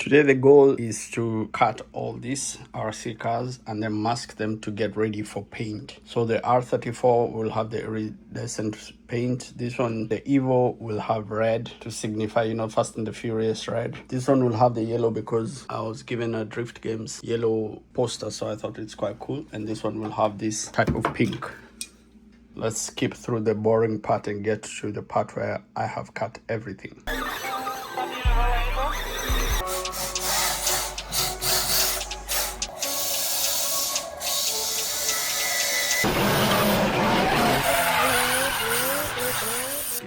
Today the goal is to cut all these RC cars and then mask them to get ready for paint. So the R34 will have the iridescent paint. This one, the Evo, will have red to signify, Fast and the Furious red. This one will have the yellow because I was given a Drift Games yellow poster, so I thought it's quite cool. And this one will have this type of pink. Let's skip through the boring part and get to the part where I have cut everything.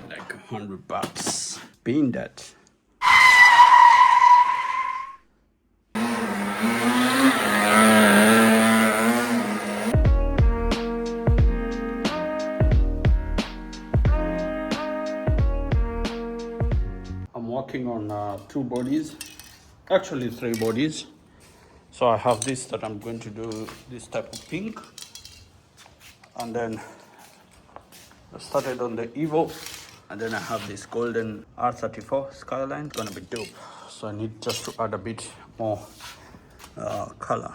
Like $100 being that. I'm working on 2 bodies, actually 3 bodies. So I have this that I'm going to do this type of pink, and then I started on the Evo, and then I have this golden R34 Skyline. It's gonna be dope. So I need just to add a bit more color.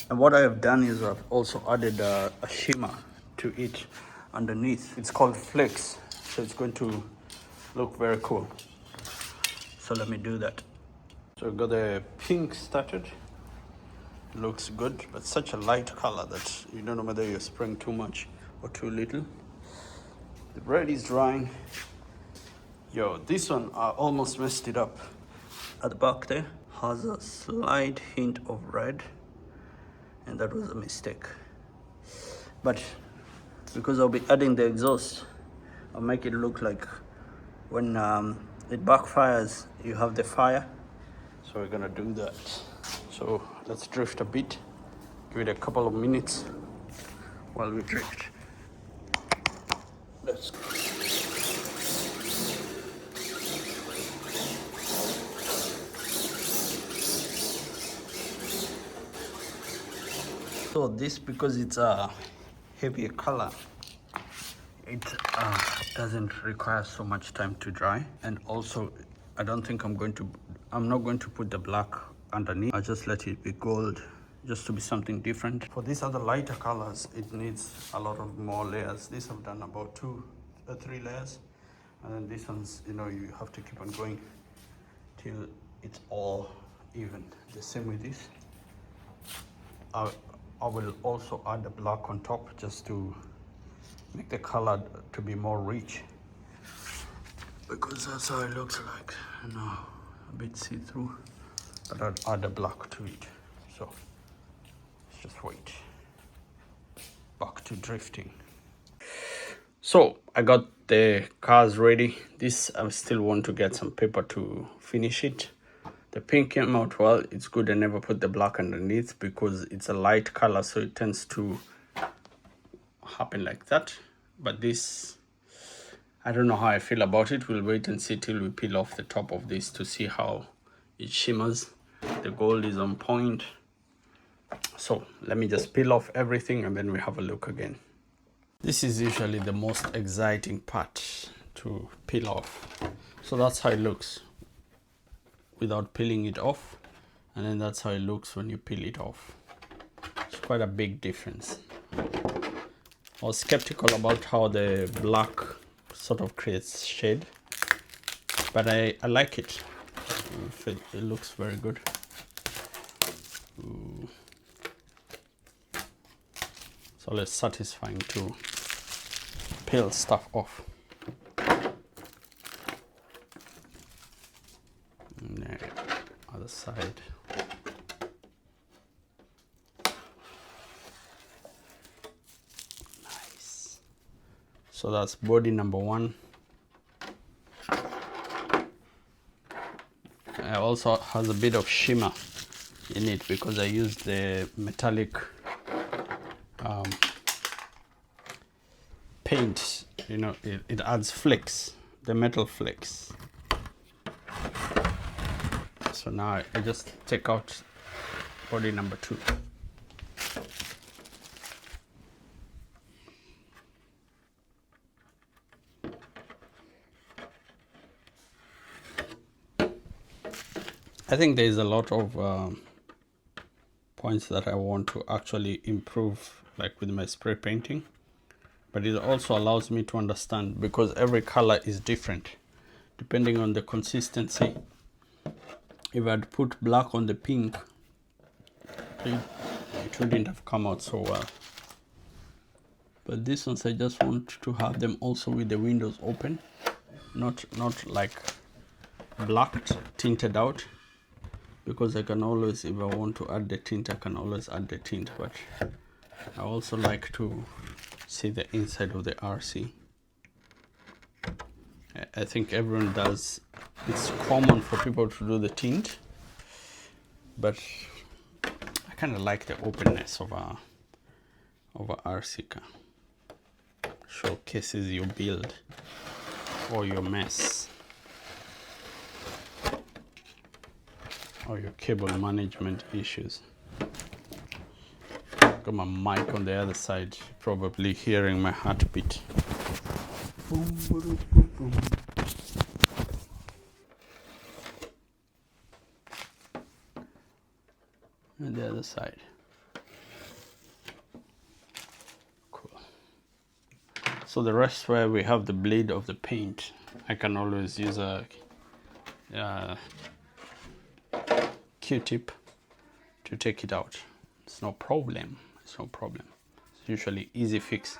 And what I have done is I've also added a shimmer to it underneath. It's called flakes, so it's going to look very cool. So let me do that. So I got the pink started. Looks good, but such a light color that you don't know whether you're spraying too much or too little. The red is drying. Yo, this one I almost messed it up. At the back there has a slight hint of red, and that was a mistake. But because I'll be adding the exhaust, I'll make it look like when it backfires, you have the fire. So we're gonna do that. So let's drift a bit, give it a couple of minutes while we drift. Let's go. So this, because it's a heavier color, it doesn't require so much time to dry. And also, I don't think I'm not going to put the black underneath. I'll just let it be gold, just to be something different. For these other lighter colors, it needs a lot of more layers. This I've done about 2 or 3 layers, and then this one's, you have to keep on going till it's all even. The same with this. I will also add the black on top just to make the color to be more rich, because that's how it looks like, a bit see-through. But I'll add the black to it. So let's just wait. Back to drifting. So I got the cars ready. This I still want to get some paper to finish it. The pink came out well. It's good I never put the black underneath because it's a light color, so it tends to happen like that. But this, I don't know how I feel about it. We'll wait and see till we peel off the top of this to see how it shimmers. The gold is on point. So let me just peel off everything and then we have a look again. This is usually the most exciting part, to peel off. So that's how it looks without peeling it off, and then that's how it looks when you peel it off. It's quite a big difference. I was skeptical about how the black sort of creates shade, but I like it. It looks very good. Ooh. So it's satisfying to peel stuff off. There, other side. Nice. So that's body number 1. It also has a bit of shimmer in it because I used the metallic paint. It adds flakes, the metal flakes. So now I just take out body number 2. I think there is a lot of points that I want to actually improve, like with my spray painting, but it also allows me to understand, because every color is different depending on the consistency. If I'd put black on the pink, it wouldn't have come out so well. But these ones, I just want to have them also with the windows open, not like black tinted out, because I can always, if I want to add the tint, I can always add the tint. But I also like to see the inside of the RC. I think everyone does. It's common for people to do the tint, but I kind of like the openness of a RC car. Showcases your build or your mess or your cable management issues. Got my mic on the other side, probably hearing my heartbeat. Boom, boom, boom, boom. And the other side. Cool. So the rest where we have the blade of the paint, I can always use a Q-tip to take it out. It's no problem. It's no problem. It's usually easy fix.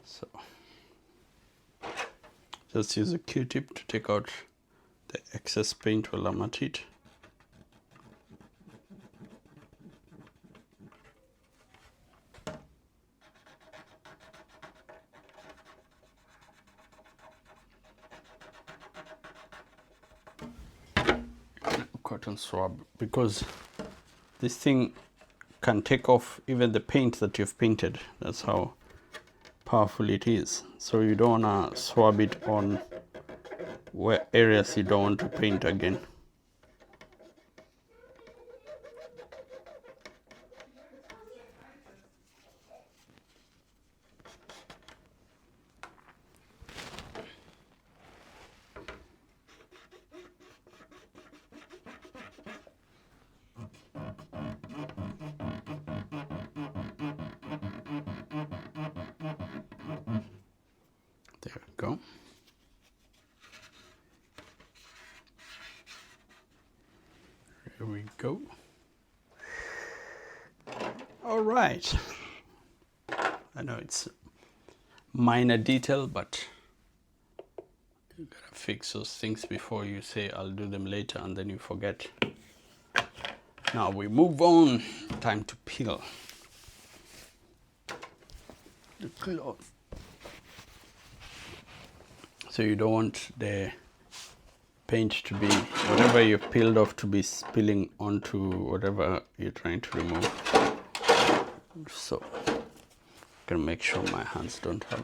So just use a Q-tip to take out the excess paint while I'm at it. Cotton swab, because this thing can take off even the paint that you've painted. That's how powerful it is. So you don't want to swab it on where areas you don't want to paint again. There we go. There we go. All right. I know it's minor detail, but you gotta fix those things before you say I'll do them later and then you forget. Now we move on. Time to peel the cloth. So you don't want the paint to be, whatever you peeled off, to be spilling onto whatever you're trying to remove. So I'm gonna make sure my hands don't have